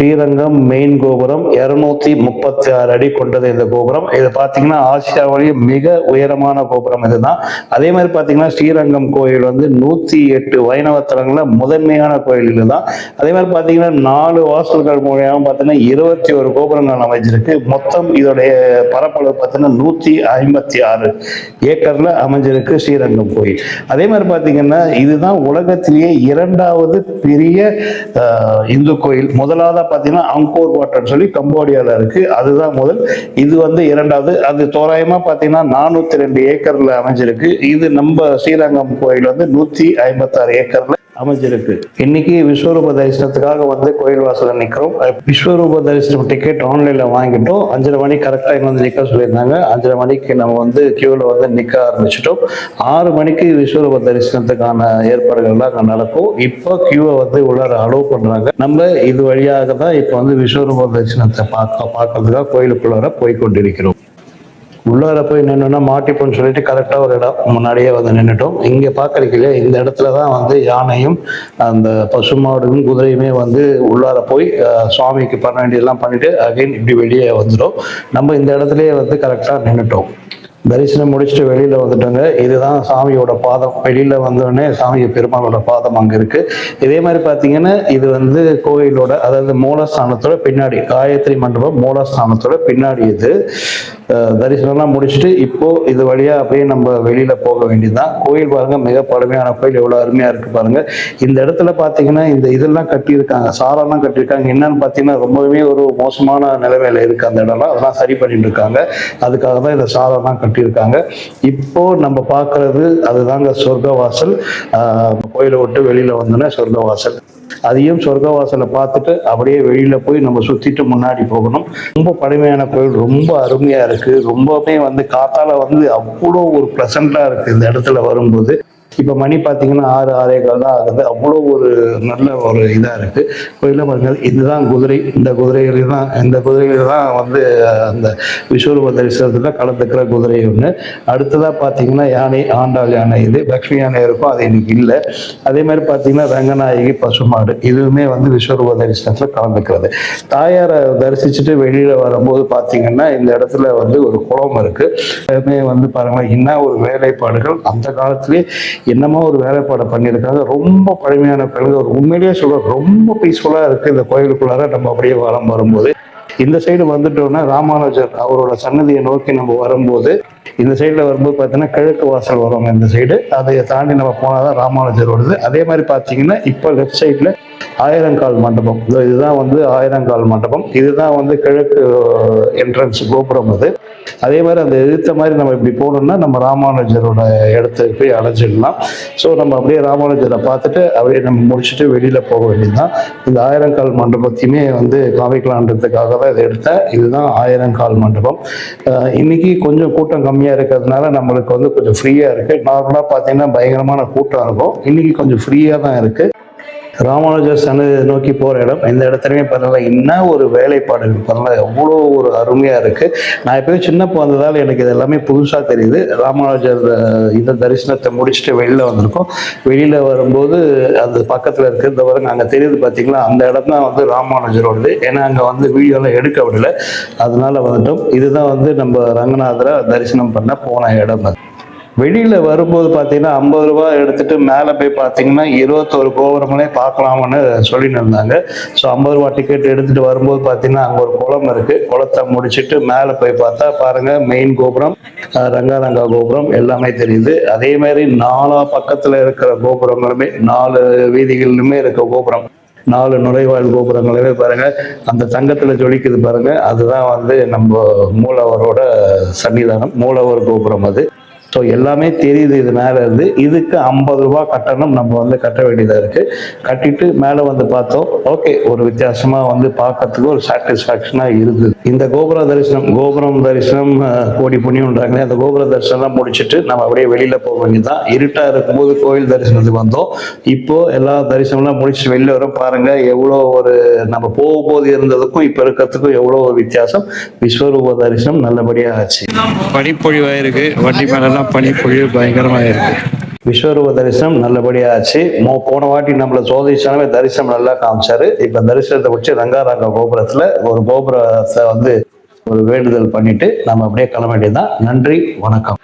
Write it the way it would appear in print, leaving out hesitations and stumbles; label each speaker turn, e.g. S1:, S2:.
S1: Srirangam main கோபுரம் 236 அடி கொண்டது இந்த கோபுரம். இது பார்த்தீங்கன்னா ஆசியாவிலேயே மிக உயரமான கோபுரம் இதுதான். அதே மாதிரி பார்த்தீங்கன்னா ஸ்ரீரங்கம் கோயில் வந்து 108 வைணவ தலங்கள்ல முதன்மையான கோயில் இதுதான். அதே மாதிரி பார்த்தீங்கன்னா 4 வாசல்கள் மூலியமாக பார்த்தீங்கன்னா 21 கோபுரங்கள் அமைஞ்சிருக்கு. மொத்தம் இதோடைய பரப்பளவு பார்த்தீங்கன்னா 156 ஏக்கர்ல அமைஞ்சிருக்கு ஸ்ரீரங்கம் கோயில். அதே மாதிரி பார்த்தீங்கன்னா இதுதான் உலகத்திலேயே 2வது பெரிய இந்து கோயில். முதலாவது பாத்தீங்கன்னா அங்கோர் வாட்டர் சொல்லி கம்போடியால இருக்கு, அதுதான் முதல். இது வந்து 2வது. அது தோராயமா பாத்தீங்கன்னா 402 ஏக்கர்ல அமைஞ்சிருக்கு. இது நம்ம ஸ்ரீரங்கம் கோயில் வந்து 156 ஏக்கர்ல அமைஞ்சிருக்கு. இன்னைக்கு விஸ்வரூப தரிசனத்துக்காக வந்து கோயில் வாசல நிக்கிறோம். விஸ்வரூப தரிசனம் டிக்கெட் ஆன்லைன்ல வாங்கிட்டோம். 5:30 மணிக்கு கரெக்டா இங்க வந்து நிக்க சொல்லியிருந்தாங்க. 5:30 மணிக்கு நம்ம வந்து கியூல வந்து நிக்க ஆரம்பிச்சிட்டோம். 6 மணிக்கு விஸ்வரூப தரிசனத்துக்கான ஏற்பாடுகள் எல்லாம் அங்க நடக்கும். இப்போ கியூவை வந்து உள்ளார அலோவ் பண்றாங்க. நம்ம இது வழியாக தான் இப்போ வந்து விஸ்வரூப தரிசனத்தை பார்க்கறதுக்காக கோயிலுக்குள்ளார போய் கொண்டிருக்கிறோம். உள்ளார போய் நின்றுனா மாட்டிப்போன்னு சொல்லிட்டு கரெக்டாக ஒரு இடம் முன்னாடியே வந்து நின்றுட்டோம். இங்கே பார்க்கறதுக்கு இல்லையா, இந்த இடத்துல தான் வந்து யானையும் அந்த பசுமாடும் குதிரையுமே வந்து உள்ளார போய் சுவாமிக்கு பண்ண வேண்டியதெல்லாம் பண்ணிட்டு அகைன் இப்படி வெளியே வந்துடும். நம்ம இந்த இடத்துலயே வந்து கரெக்டாக நின்றுட்டோம். தரிசனம் முடிச்சுட்டு வெளியில வந்துட்டோங்க. இதுதான் சாமியோட பாதம். வெளியில வந்தோடனே சாமி பெருமாளோட பாதம் அங்க இருக்கு. இதே மாதிரி பாத்தீங்கன்னா இது வந்து கோயிலோட அதாவது மூலஸ்தானத்தோட பின்னாடி, காயத்ரி மண்டபம் மூலஸ்தானத்தோட பின்னாடி இது. தரிசனம்லாம் முடிச்சுட்டு இப்போ இது வழியா அப்படியே நம்ம வெளியில போக வேண்டியதுதான். கோயில் பாருங்க, மிக பழமையான கோயில், எவ்வளவு அருமையா இருக்கு பாருங்க. இந்த இடத்துல பாத்தீங்கன்னா இந்த இதெல்லாம் கட்டியிருக்காங்க, சாரெல்லாம் கட்டியிருக்காங்க. என்னன்னு பாத்தீங்கன்னா ரொம்பவே ஒரு மோசமான நிலைமையில இருக்கு அந்த இடம்லாம். அதெல்லாம் சரி பண்ணிட்டு இருக்காங்க. அதுக்காக தான் இந்த சாரெல்லாம் கட்டியிருக்காங்க. இப்போ நம்ம பார்க்கறது அதுதாங்க சொர்க்கவாசல். கோயிலை விட்டு வெளியில வந்தோன்னா சொர்க்கவாசல். அதையும் சொர்க்கவாசலை பார்த்துட்டு அப்படியே வெளியில போய் நம்ம சுத்திட்டு முன்னாடி போகணும். ரொம்ப பழமையான கோயில், ரொம்ப அருமையா இருக்கு. ரொம்பவே வந்து காத்தால வந்து அவ்வளோ ஒரு ப்ளசண்டா இருக்கு இந்த இடத்துல வரும்போது. இப்ப மணி பாத்தீங்கன்னா 6-6:15 தான் ஆகுது. அவ்வளோ ஒரு நல்ல ஒரு இதா இருக்கு கோயில பாருங்க. இதுதான் குதிரை. இந்த குதிரையில தான் வந்து அந்த விஸ்வரூப தரிசனத்துல கலந்துக்கிற குதிரை ஒண்ணு. அடுத்ததா பாத்தீங்கன்னா யானை, ஆண்டாள் யானை. இது லக்ஷ்மி யானை இருக்கும், அது இன்னைக்கு இல்லை. அதே மாதிரி பாத்தீங்கன்னா ரங்கநாயகி பசுமாடு, இதுவுமே வந்து விஸ்வரூப தரிசனத்துல கலந்துக்கிறது. தாயாரை தரிசிச்சுட்டு வெளியில வரும்போது பாத்தீங்கன்னா இந்த இடத்துல வந்து ஒரு குளம் இருக்கு. வந்து பாருங்க, என்ன ஒரு வேலைப்பாடுகள் அந்த காலத்திலேயே என்னமோ ஒரு வேலைப்பாடை பண்ணியிருக்காங்க. ரொம்ப பழமையான கோயில். ஒரு உண்மையிலேயே சொல்ற ரொம்ப பீஸ்ஃபுல்லா இருக்கு இந்த கோயிலுக்குள்ளார. நம்ம அப்படியே வரும்போது இந்த சைடு வந்துட்டோம்னா ராமானுஜர் அவரோட சன்னதியை நோக்கி நம்ம வரும்போது இந்த சைடுல வரும்போது பார்த்தீங்கன்னா கிழக்கு வாசல் வரும் இந்த சைடு. அதை தாண்டி நம்ம போனாதான் ராமானுஜர் வருது. அதே மாதிரி பார்த்தீங்கன்னா இப்போ லெஃப்ட் சைட்ல ஆயிரங்கால் மண்டபம். இதுதான் வந்து ஆயிரங்கால் மண்டபம். இதுதான் வந்து கிழக்கு என்ட்ரன்ஸ் கோபுரம் அது. அதே மாதிரி அந்த எதிர்த்த மாதிரி நம்ம இப்படி போனோம்னா நம்ம ராமானுஜரோட இடத்துக்கு போய் அழைச்சிடலாம். ஸோ நம்ம அப்படியே ராமானுஜரை பார்த்துட்டு அப்படியே நம்ம முடிச்சுட்டு வெளியில போக வேண்டியதுதான். இந்த ஆயிரங்கால் மண்டபத்தையுமே வந்து காமிக்கலான்றதுக்காக தான் இதை எடுத்தேன். இதுதான் ஆயிரங்கால் மண்டபம். இன்னைக்கு கொஞ்சம் கூட்டம் கம்மியா இருக்கிறதுனால நம்மளுக்கு வந்து கொஞ்சம் ஃப்ரீயா இருக்கு. நார்மலா பார்த்தீங்கன்னா பயங்கரமான கூட்டம் இருக்கும். இன்னைக்கு கொஞ்சம் ஃப்ரீயா தான் இருக்கு. ராமானுஜர் சன்னதி நோக்கி போற இடம். இந்த இடத்துலயுமே பரவாயில்ல, என்ன ஒரு வேலைப்பாடுகள் பரவாயில்ல, அவ்வளோ ஒரு அருமையா இருக்கு. நான் எப்பயும் சின்ன வந்ததால் எனக்கு இது எல்லாமே புதுசா தெரியுது. ராமானுஜர் இந்த தரிசனத்தை முடிச்சுட்டு வெளியில வந்திருக்கோம். வெளியில வரும்போது அந்த பக்கத்துல இருக்கிறத பாருங்க, அங்க தெரியுது பாத்தீங்களா, அந்த இடம் தான் வந்து ராமானுஜரோடது. ஏன்னா அங்க வந்து வீடியோலாம் எடுக்க விடல, அதனால வந்துட்டோம். இதுதான் வந்து நம்ம ரங்கநாதரை தரிசனம் பண்ண போன இடம். வெளியில வரும்போது பாத்தீங்கன்னா 50 ரூபாய் எடுத்துட்டு மேல போய் பாத்தீங்கன்னா 21 கோபுரங்களே பார்க்கலாம்னு சொல்லிட்டு இருந்தாங்க. ஸோ 50 ரூபாய் டிக்கெட் எடுத்துட்டு வரும்போது பாத்தீங்கன்னா அங்க ஒரு குளம் இருக்கு. குளத்தை முடிச்சுட்டு மேல போய் பார்த்தா பாருங்க, மெயின் கோபுரம், ரங்கா கோபுரம் எல்லாமே தெரியுது. அதே மாதிரி 4 பக்கத்துல இருக்கிற கோபுரங்களுமே 4 வீதிகளிலுமே இருக்க கோபுரம், 4 நுழைவாயில் கோபுரங்களுமே பாருங்க, அந்த தங்கத்துல ஜொலிக்குது பாருங்க. அதுதான் வந்து நம்ம மூலவரோட சன்னிதானம், மூலவர் கோபுரம் அது. ஸோ எல்லாமே தெரியுது இது மேலே இருந்து. இதுக்கு 50 ரூபாய் கட்டணம் நம்ம வந்து கட்ட வேண்டியதாக இருக்கு. கட்டிட்டு மேலே வந்து பார்த்தோம். ஓகே, ஒரு வித்தியாசமா வந்து பார்க்கறதுக்கு ஒரு சாட்டிஸ்ஃபேக்ஷனாக இருக்குது. இந்த கோபுரம் தரிசனம் கோடி புண்ணியம்ன்றாங்களே, அந்த கோபுர தரிசனம் முடிச்சுட்டு நம்ம அப்படியே வெளியில போக வேண்டியதுதான். இருட்டா இருக்கும்போது கோயில் தரிசனத்துக்கு வந்தோம். இப்போ எல்லா தரிசனம்லாம் முடிச்சுட்டு வெளியில வர பாருங்க, எவ்வளோ ஒரு நம்ம போகும்போது இருந்ததுக்கும் இப்போ இருக்கிறதுக்கும் எவ்வளோ ஒரு வித்தியாசம். விஸ்வரூப தரிசனம் நல்லபடியாக ஆச்சு. பனிப்பொழிவாக இருக்கு. வண்டி மேலாம் பனிப்பொழிவு பயங்கரமாக இருக்கு. விஸ்வரூப தரிசனம் நல்லபடியா ஆச்சு. போன வாட்டி நம்மள சோதிச்சானவே தரிசனம் நல்லா காமிச்சாரு. இப்ப தரிசனத்தை வச்சு ரங்காரங்க கோபுரத்துல ஒரு கோபுரத்தை வந்து ஒரு வேண்டுதல் பண்ணிட்டு நம்ம அப்படியே கிளம்ப வேண்டியதுதான். நன்றி, வணக்கம்.